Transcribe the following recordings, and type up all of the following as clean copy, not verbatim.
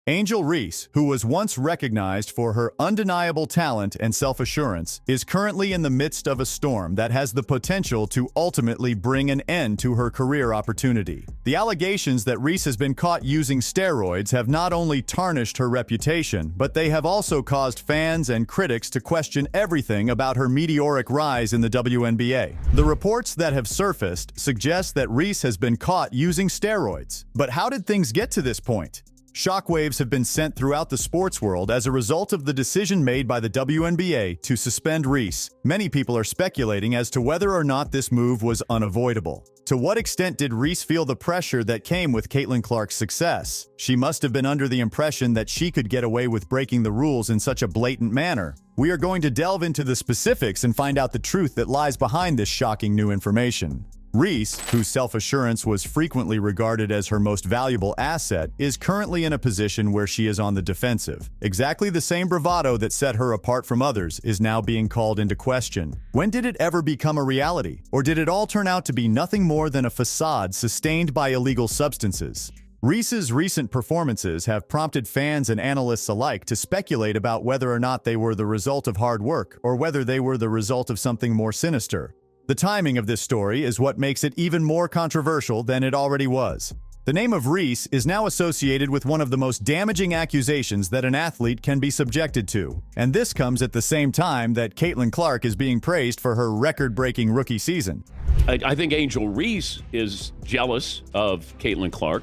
Angel Reese, who was once recognized for her undeniable talent and self-assurance, is currently in the midst of a storm that has the potential to ultimately bring an end to her career opportunity. The allegations that Reese has been caught using steroids have not only tarnished her reputation, but they have also caused fans and critics to question everything about her meteoric rise in the WNBA. The reports that have surfaced suggest that Reese has been caught using steroids. But how did things get to this point? Shockwaves have been sent throughout the sports world as a result of the decision made by the WNBA to suspend Reese. Many people are speculating as to whether or not this move was unavoidable. To what extent did Reese feel the pressure that came with Caitlin Clark's success? She must have been under the impression that she could get away with breaking the rules in such a blatant manner. We are going to delve into the specifics and find out the truth that lies behind this shocking new information. Reese, whose self-assurance was frequently regarded as her most valuable asset, is currently in a position where she is on the defensive. Exactly the same bravado that set her apart from others is now being called into question. When did it ever become a reality? Or did it all turn out to be nothing more than a facade sustained by illegal substances? Reese's recent performances have prompted fans and analysts alike to speculate about whether or not they were the result of hard work or whether they were the result of something more sinister. The timing of this story is what makes it even more controversial than it already was. The name of Reese is now associated with one of the most damaging accusations that an athlete can be subjected to. And this comes at the same time that Caitlin Clark is being praised for her record-breaking rookie season. I think Angel Reese is jealous of Caitlin Clark.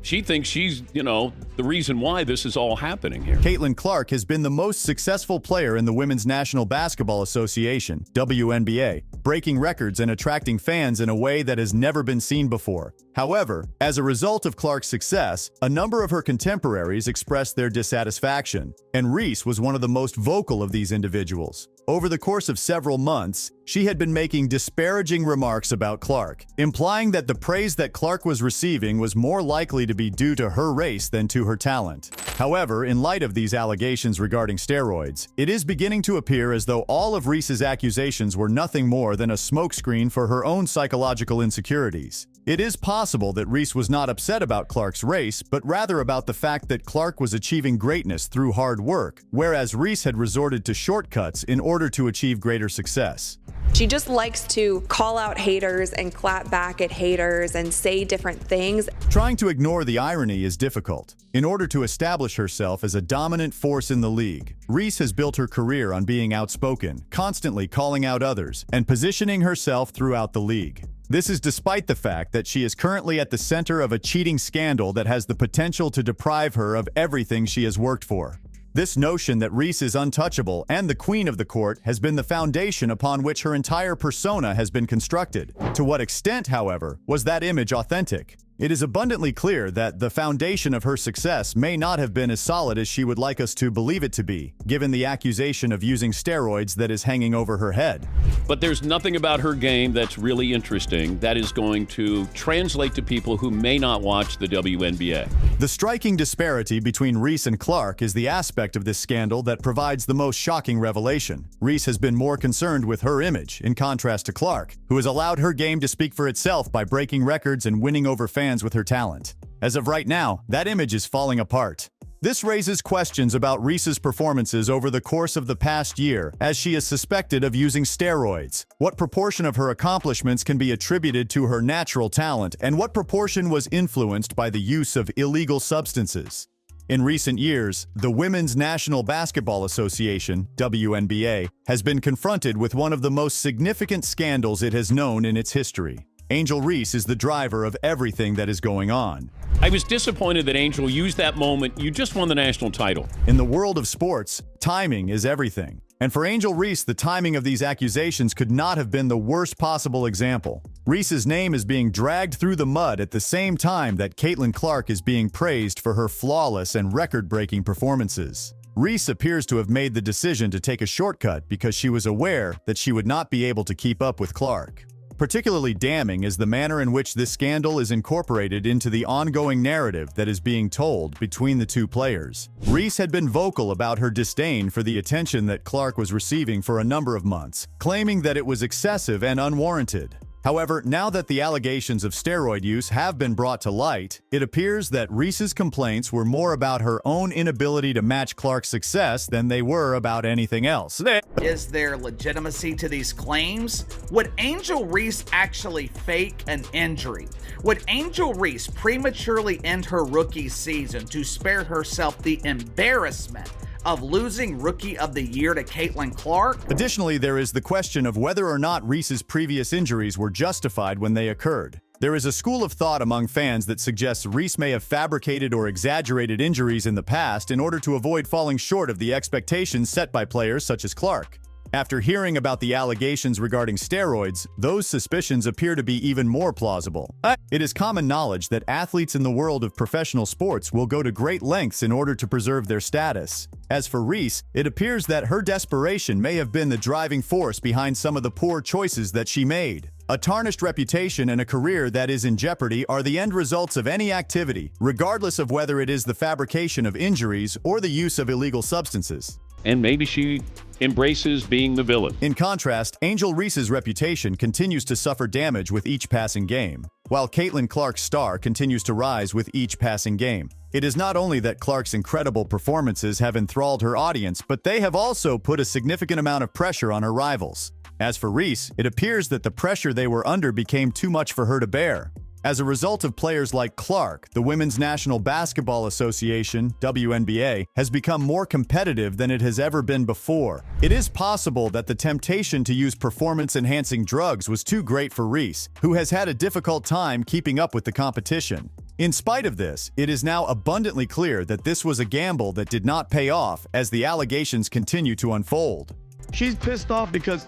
She thinks she's, the reason why this is all happening here. Caitlin Clark has been the most successful player in the Women's National Basketball Association, WNBA, breaking records and attracting fans in a way that has never been seen before. However, as a result of Clark's success, a number of her contemporaries expressed their dissatisfaction, and Reese was one of the most vocal of these individuals. Over the course of several months, she had been making disparaging remarks about Clark, implying that the praise that Clark was receiving was more likely to be due to her race than to her talent. However, in light of these allegations regarding steroids, it is beginning to appear as though all of Reese's accusations were nothing more than a smokescreen for her own psychological insecurities. It is possible that Reese was not upset about Clark's race, but rather about the fact that Clark was achieving greatness through hard work, whereas Reese had resorted to shortcuts in order to achieve greater success. She just likes to call out haters and clap back at haters and say different things. Trying to ignore the irony is difficult. In order to establish herself as a dominant force in the league, Reese has built her career on being outspoken, constantly calling out others, and positioning herself throughout the league. This is despite the fact that she is currently at the center of a cheating scandal that has the potential to deprive her of everything she has worked for. This notion that Reese is untouchable and the queen of the court has been the foundation upon which her entire persona has been constructed. To what extent, however, was that image authentic? It is abundantly clear that the foundation of her success may not have been as solid as she would like us to believe it to be, given the accusation of using steroids that is hanging over her head. But there's nothing about her game that's really interesting that is going to translate to people who may not watch the WNBA. The striking disparity between Reese and Clark is the aspect of this scandal that provides the most shocking revelation. Reese has been more concerned with her image, in contrast to Clark, who has allowed her game to speak for itself by breaking records and winning over fans with her talent. As of right now, that image is falling apart. This raises questions about Reese's performances over the course of the past year, as she is suspected of using steroids. What proportion of her accomplishments can be attributed to her natural talent, and what proportion was influenced by the use of illegal substances? In recent years, the Women's National Basketball Association, WNBA, has been confronted with one of the most significant scandals it has known in its history. Angel Reese is the driver of everything that is going on. I was disappointed that Angel used that moment. You just won the national title. In the world of sports, timing is everything. And for Angel Reese, the timing of these accusations could not have been the worst possible example. Reese's name is being dragged through the mud at the same time that Caitlin Clark is being praised for her flawless and record-breaking performances. Reese appears to have made the decision to take a shortcut because she was aware that she would not be able to keep up with Clark. Particularly damning is the manner in which this scandal is incorporated into the ongoing narrative that is being told between the two players. Reese had been vocal about her disdain for the attention that Clark was receiving for a number of months, claiming that it was excessive and unwarranted. However, now that the allegations of steroid use have been brought to light, it appears that Reese's complaints were more about her own inability to match Clark's success than they were about anything else. Is there legitimacy to these claims? Would Angel Reese actually fake an injury? Would Angel Reese prematurely end her rookie season to spare herself the embarrassment of losing Rookie of the Year to Caitlin Clark? Additionally, there is the question of whether or not Reese's previous injuries were justified when they occurred. There is a school of thought among fans that suggests Reese may have fabricated or exaggerated injuries in the past in order to avoid falling short of the expectations set by players such as Clark. After hearing about the allegations regarding steroids, those suspicions appear to be even more plausible. It is common knowledge that athletes in the world of professional sports will go to great lengths in order to preserve their status. As for Reese, it appears that her desperation may have been the driving force behind some of the poor choices that she made. A tarnished reputation and a career that is in jeopardy are the end results of any activity, regardless of whether it is the fabrication of injuries or the use of illegal substances. And maybe she embraces being the villain. In contrast, Angel Reese's reputation continues to suffer damage with each passing game, while Caitlin Clark's star continues to rise with each passing game. It is not only that Clark's incredible performances have enthralled her audience, but they have also put a significant amount of pressure on her rivals. As for Reese, it appears that the pressure they were under became too much for her to bear. As a result of players like Clark, the Women's National Basketball Association, WNBA, has become more competitive than it has ever been before. It is possible that the temptation to use performance-enhancing drugs was too great for Reese, who has had a difficult time keeping up with the competition. In spite of this, it is now abundantly clear that this was a gamble that did not pay off as the allegations continue to unfold. She's pissed off because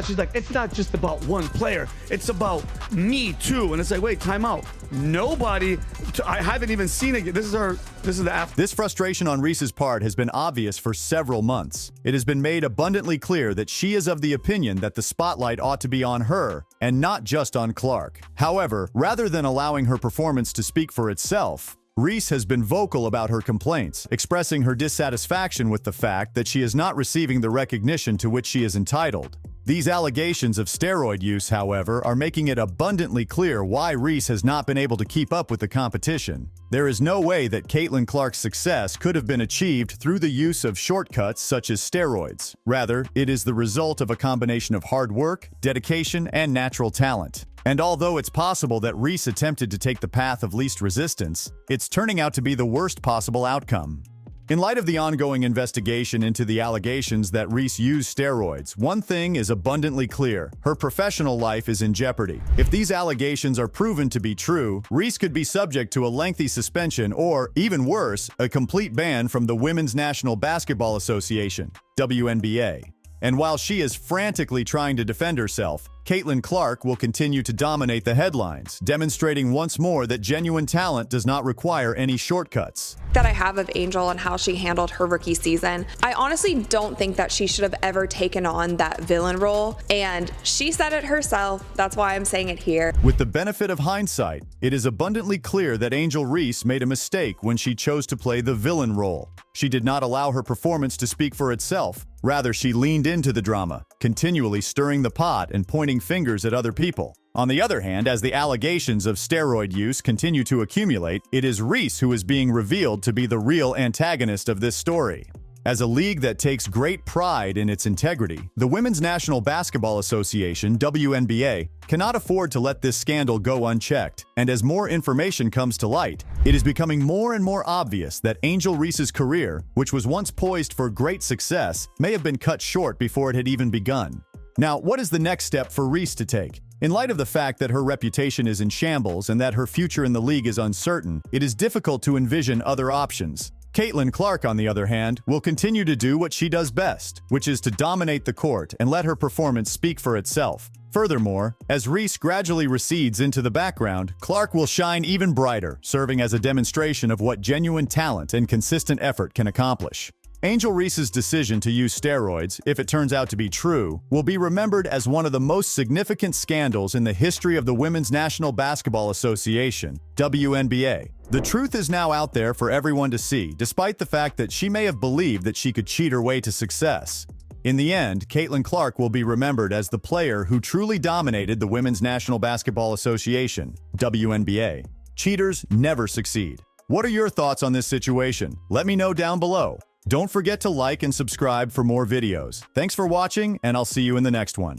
she's like, it's not just about one player, it's about me too. And it's like, wait, time out. I haven't even seen it. This is the after. This frustration on Reese's part has been obvious for several months. It has been made abundantly clear that she is of the opinion that the spotlight ought to be on her and not just on Clark. However, rather than allowing her performance to speak for itself, Reese has been vocal about her complaints, expressing her dissatisfaction with the fact that she is not receiving the recognition to which she is entitled. These allegations of steroid use, however, are making it abundantly clear why Reese has not been able to keep up with the competition. There is no way that Caitlin Clark's success could have been achieved through the use of shortcuts such as steroids. Rather, it is the result of a combination of hard work, dedication, and natural talent. And although it's possible that Reese attempted to take the path of least resistance, it's turning out to be the worst possible outcome. In light of the ongoing investigation into the allegations that Reese used steroids, one thing is abundantly clear: her professional life is in jeopardy. If these allegations are proven to be true, Reese could be subject to a lengthy suspension or, even worse, a complete ban from the Women's National Basketball Association, WNBA. And while she is frantically trying to defend herself, Caitlin Clark will continue to dominate the headlines, demonstrating once more that genuine talent does not require any shortcuts. That I have of Angel and how she handled her rookie season. I honestly don't think that she should have ever taken on that villain role, and she said it herself. That's why I'm saying it here. With the benefit of hindsight, it is abundantly clear that Angel Reese made a mistake when she chose to play the villain role. She did not allow her performance to speak for itself. Rather, she leaned into the drama, continually stirring the pot and pointing fingers at other people. On the other hand, as the allegations of steroid use continue to accumulate, it is Reese who is being revealed to be the real antagonist of this story. As a league that takes great pride in its integrity, the Women's National Basketball Association, WNBA, cannot afford to let this scandal go unchecked. And as more information comes to light, it is becoming more and more obvious that Angel Reese's career, which was once poised for great success, may have been cut short before it had even begun. Now, what is the next step for Reese to take? In light of the fact that her reputation is in shambles and that her future in the league is uncertain, it is difficult to envision other options. Caitlin Clark, on the other hand, will continue to do what she does best, which is to dominate the court and let her performance speak for itself. Furthermore, as Reese gradually recedes into the background, Clark will shine even brighter, serving as a demonstration of what genuine talent and consistent effort can accomplish. Angel Reese's decision to use steroids, if it turns out to be true, will be remembered as one of the most significant scandals in the history of the Women's National Basketball Association, WNBA. The truth is now out there for everyone to see, despite the fact that she may have believed that she could cheat her way to success. In the end, Caitlin Clark will be remembered as the player who truly dominated the Women's National Basketball Association, WNBA. Cheaters never succeed. What are your thoughts on this situation? Let me know down below. Don't forget to like and subscribe for more videos. Thanks for watching, and I'll see you in the next one.